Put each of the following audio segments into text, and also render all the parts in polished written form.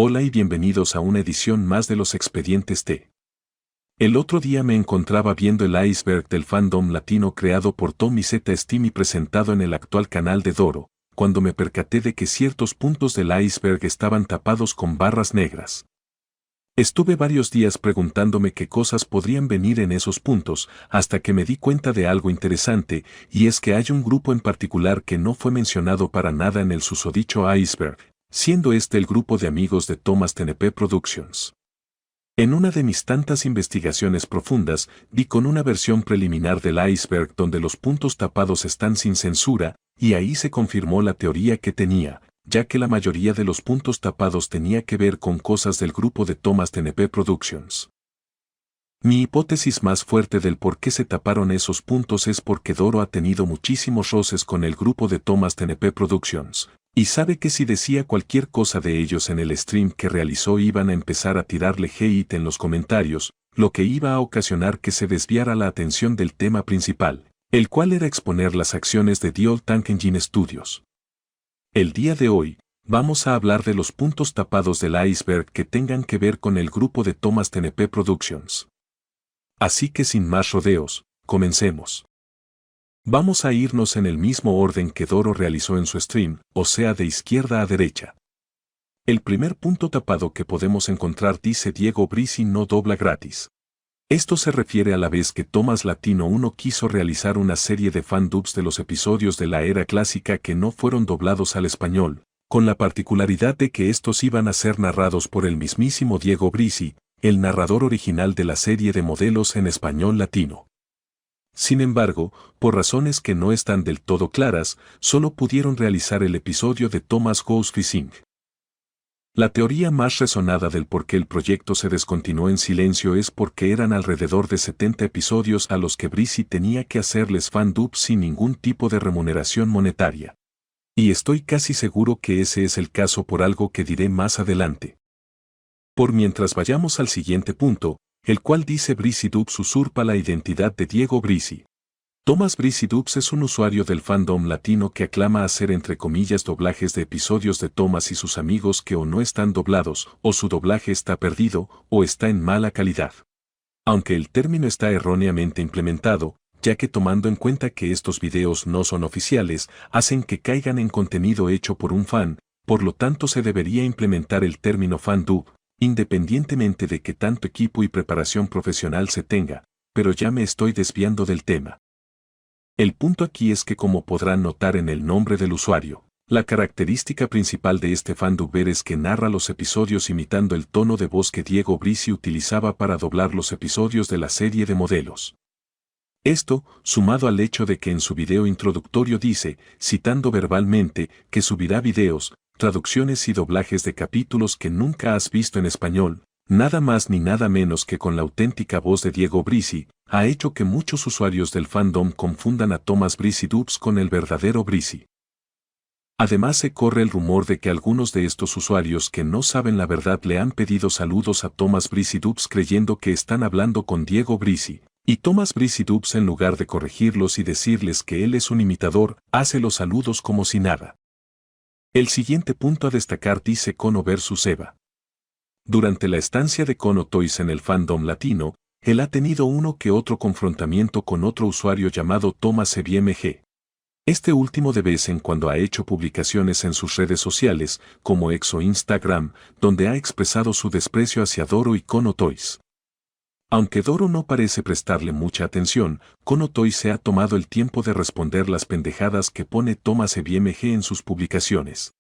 Hola y bienvenidos a una edición más de los Expedientes T. El otro día me encontraba viendo el iceberg del fandom latino creado por Tommy Z Steam y presentado en el actual canal de Doro, cuando me percaté de que ciertos puntos del iceberg estaban tapados con barras negras. Estuve varios días preguntándome qué cosas podrían venir en esos puntos, hasta que me di cuenta de algo interesante, y es que hay un grupo en particular que no fue mencionado para nada en el susodicho iceberg, siendo este el grupo de amigos de Thomas TNP Productions. En una de mis tantas investigaciones profundas, di con una versión preliminar del iceberg donde los puntos tapados están sin censura, y ahí se confirmó la teoría que tenía, ya que la mayoría de los puntos tapados tenía que ver con cosas del grupo de Thomas TNP Productions. Mi hipótesis más fuerte del por qué se taparon esos puntos es porque Doro ha tenido muchísimos roces con el grupo de Thomas TNP Productions, y sabe que si decía cualquier cosa de ellos en el stream que realizó iban a empezar a tirarle hate en los comentarios, lo que iba a ocasionar que se desviara la atención del tema principal, el cual era exponer las acciones de The Old Tank Engine Studios. El día de hoy, vamos a hablar de los puntos tapados del iceberg que tengan que ver con el grupo de Thomas TNP Productions. Así que sin más rodeos, comencemos. Vamos a irnos en el mismo orden que Doro realizó en su stream, o sea de izquierda a derecha. El primer punto tapado que podemos encontrar dice Diego Brizi no dobla gratis. Esto se refiere a la vez que Thomas Latino 1 quiso realizar una serie de fan-dubs de los episodios de la era clásica que no fueron doblados al español, con la particularidad de que estos iban a ser narrados por el mismísimo Diego Brizi, el narrador original de la serie de modelos en español latino. Sin embargo, por razones que no están del todo claras, solo pudieron realizar el episodio de Thomas Goes Fishing. La teoría más resonada del por qué el proyecto se descontinuó en silencio es porque eran alrededor de 70 episodios a los que Brizi tenía que hacerles fan-dubs sin ningún tipo de remuneración monetaria. Y estoy casi seguro que ese es el caso por algo que diré más adelante. Por mientras vayamos al siguiente punto, el cual dice Brizi Dubs usurpa la identidad de Diego Brizi. Thomas Brizi Dubs es un usuario del fandom latino que aclama hacer entre comillas doblajes de episodios de Thomas y sus amigos que o no están doblados, o su doblaje está perdido, o está en mala calidad. Aunque el término está erróneamente implementado, ya que tomando en cuenta que estos videos no son oficiales, hacen que caigan en contenido hecho por un fan, por lo tanto se debería implementar el término fan-dub, independientemente de que tanto equipo y preparación profesional se tenga, pero ya me estoy desviando del tema. El punto aquí es que como podrán notar en el nombre del usuario, la característica principal de este fan-dubber es que narra los episodios imitando el tono de voz que Diego Brizi utilizaba para doblar los episodios de la serie de modelos. Esto, sumado al hecho de que en su video introductorio dice, citando verbalmente, que subirá videos, traducciones y doblajes de capítulos que nunca has visto en español, nada más ni nada menos que con la auténtica voz de Diego Brizi, ha hecho que muchos usuarios del fandom confundan a Thomas Brizi Dubs con el verdadero Brizi. Además se corre el rumor de que algunos de estos usuarios que no saben la verdad le han pedido saludos a Thomas Brizi Dubs creyendo que están hablando con Diego Brizi. Y Thomas Brizi Dubs en lugar de corregirlos y decirles que él es un imitador, hace los saludos como si nada. El siguiente punto a destacar dice Kono vs Eva. Durante la estancia de Kono Toys en el fandom latino, él ha tenido uno que otro confrontamiento con otro usuario llamado Thomas EBMG. Este último de vez en cuando ha hecho publicaciones en sus redes sociales, como X o Instagram, donde ha expresado su desprecio hacia Doro y Kono Toys. Aunque Doro no parece prestarle mucha atención, Kono Toys se ha tomado el tiempo de responder las pendejadas que pone Thomas EBMG en sus publicaciones.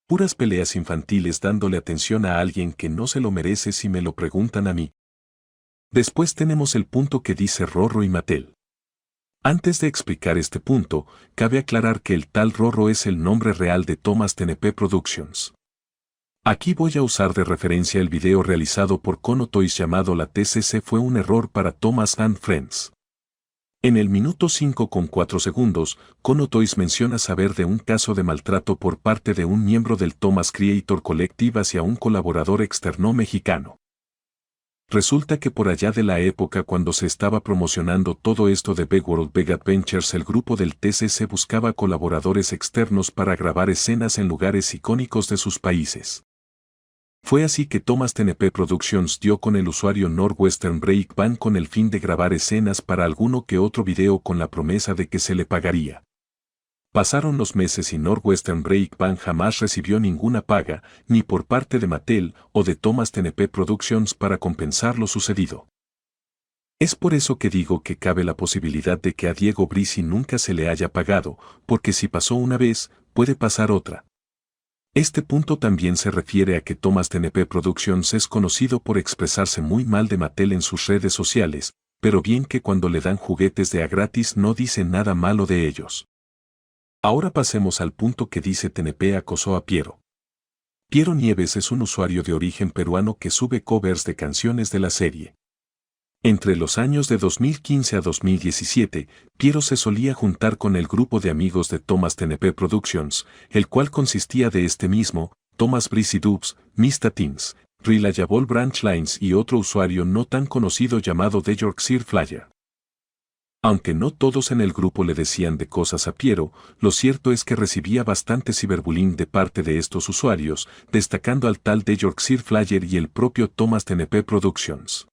Puras peleas infantiles dándole atención a alguien que no se lo merece si me lo preguntan a mí. Después tenemos el punto que dice Rorro y Mattel. Antes de explicar este punto, cabe aclarar que el tal Rorro es el nombre real de Thomas TNP Productions. Aquí voy a usar de referencia el video realizado por Kono Toys llamado La TCC fue un error para Thomas and Friends. En el minuto 5:4, Kono Toys menciona saber de un caso de maltrato por parte de un miembro del Thomas Creator Collective hacia un colaborador externo mexicano. Resulta que por allá de la época cuando se estaba promocionando todo esto de Big World Big Adventures, el grupo del TCC buscaba colaboradores externos para grabar escenas en lugares icónicos de sus países. Fue así que Thomas TNP Productions dio con el usuario Northwestern Break Band con el fin de grabar escenas para alguno que otro video con la promesa de que se le pagaría. Pasaron los meses y Northwestern Break Band jamás recibió ninguna paga, ni por parte de Mattel o de Thomas TNP Productions para compensar lo sucedido. Es por eso que digo que cabe la posibilidad de que a Diego Brizi nunca se le haya pagado, porque si pasó una vez, puede pasar otra. Este punto también se refiere a que Thomas TNP Productions es conocido por expresarse muy mal de Mattel en sus redes sociales, pero bien que cuando le dan juguetes de a gratis no dice nada malo de ellos. Ahora pasemos al punto que dice TNP acosó a Piero. Piero Nieves es un usuario de origen peruano que sube covers de canciones de la serie. Entre los años de 2015 a 2017, Piero se solía juntar con el grupo de amigos de Thomas TNP Productions, el cual consistía de este mismo, Thomas Breezy Dubs, Mista Teens, Reliable Branch Lines y otro usuario no tan conocido llamado The Yorkshire Flyer. Aunque no todos en el grupo le decían de cosas a Piero, lo cierto es que recibía bastante ciberbullying de parte de estos usuarios, destacando al tal The Yorkshire Flyer y el propio Thomas TNP Productions,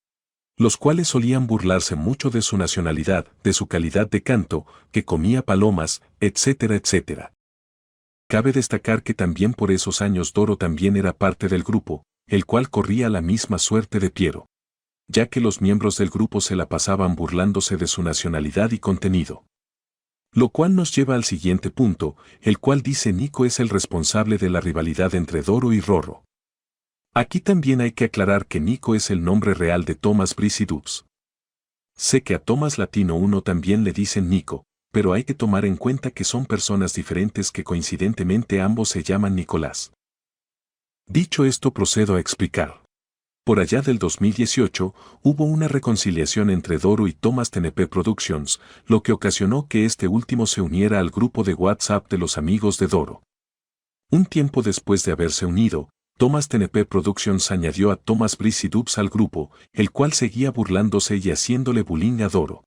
los cuales solían burlarse mucho de su nacionalidad, de su calidad de canto, que comía palomas, etcétera, etcétera. Cabe destacar que también por esos años Doro también era parte del grupo, el cual corría la misma suerte de Piero, ya que los miembros del grupo se la pasaban burlándose de su nacionalidad y contenido. Lo cual nos lleva al siguiente punto, el cual dice Nico es el responsable de la rivalidad entre Doro y Rorro. Aquí también hay que aclarar que Nico es el nombre real de Thomas Breezy Dubs. Sé que a Thomas Latino 1 también le dicen Nico, pero hay que tomar en cuenta que son personas diferentes que coincidentemente ambos se llaman Nicolás. Dicho esto procedo a explicar. Por allá del 2018, hubo una reconciliación entre Doro y Thomas TNP Productions, lo que ocasionó que este último se uniera al grupo de WhatsApp de los amigos de Doro. Un tiempo después de haberse unido, Thomas TNP Productions añadió a Thomas Breezy Dubs al grupo, el cual seguía burlándose y haciéndole bullying a Doro.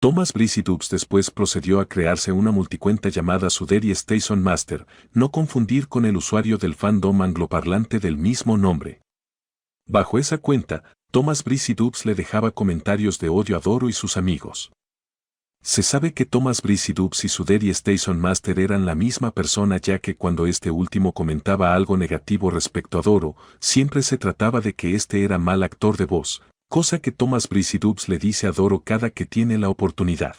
Thomas Breezy Dubs después procedió a crearse una multicuenta llamada Suderi Station Master, no confundir con el usuario del fandom angloparlante del mismo nombre. Bajo esa cuenta, Thomas Breezy Dubs le dejaba comentarios de odio a Doro y sus amigos. Se sabe que Thomas Breezy Dubs y Suderi Station Master eran la misma persona, ya que cuando este último comentaba algo negativo respecto a Doro, siempre se trataba de que este era mal actor de voz, cosa que Thomas Breezy Dubs le dice a Doro cada que tiene la oportunidad.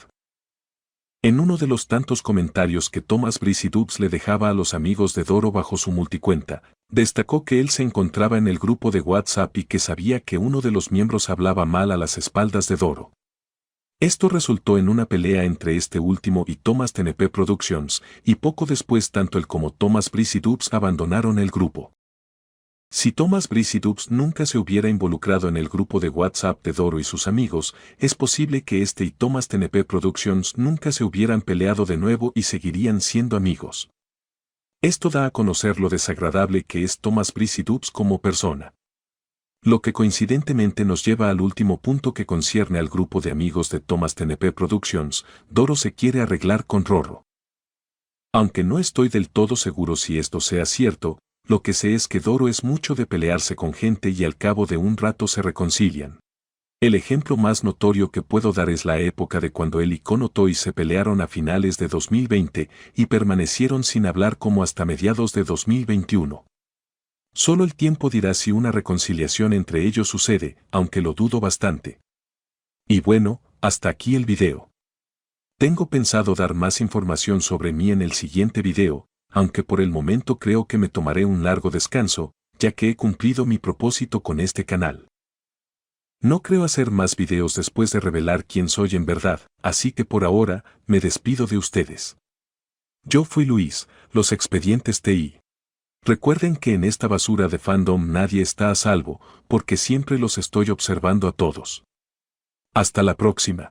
En uno de los tantos comentarios que Thomas Breezy Dubs le dejaba a los amigos de Doro bajo su multicuenta, destacó que él se encontraba en el grupo de WhatsApp y que sabía que uno de los miembros hablaba mal a las espaldas de Doro. Esto resultó en una pelea entre este último y Thomas TNP Productions, y poco después tanto él como Thomas Breezy Dubs abandonaron el grupo. Si Thomas Breezy Dubs nunca se hubiera involucrado en el grupo de WhatsApp de Doro y sus amigos, es posible que este y Thomas TNP Productions nunca se hubieran peleado de nuevo y seguirían siendo amigos. Esto da a conocer lo desagradable que es Thomas Breezy Dubs como persona. Lo que coincidentemente nos lleva al último punto que concierne al grupo de amigos de Thomas TNP Productions. Doro se quiere arreglar con Rorro. Aunque no estoy del todo seguro si esto sea cierto, lo que sé es que Doro es mucho de pelearse con gente y al cabo de un rato se reconcilian. El ejemplo más notorio que puedo dar es la época de cuando él y Kono Toy se pelearon a finales de 2020 y permanecieron sin hablar como hasta mediados de 2021. Solo el tiempo dirá si una reconciliación entre ellos sucede, aunque lo dudo bastante. Y bueno, hasta aquí el video. Tengo pensado dar más información sobre mí en el siguiente video, aunque por el momento creo que me tomaré un largo descanso, ya que he cumplido mi propósito con este canal. No creo hacer más videos después de revelar quién soy en verdad, así que por ahora, me despido de ustedes. Yo fui Luis, los expedientes TI. Recuerden que en esta basura de fandom nadie está a salvo, porque siempre los estoy observando a todos. Hasta la próxima.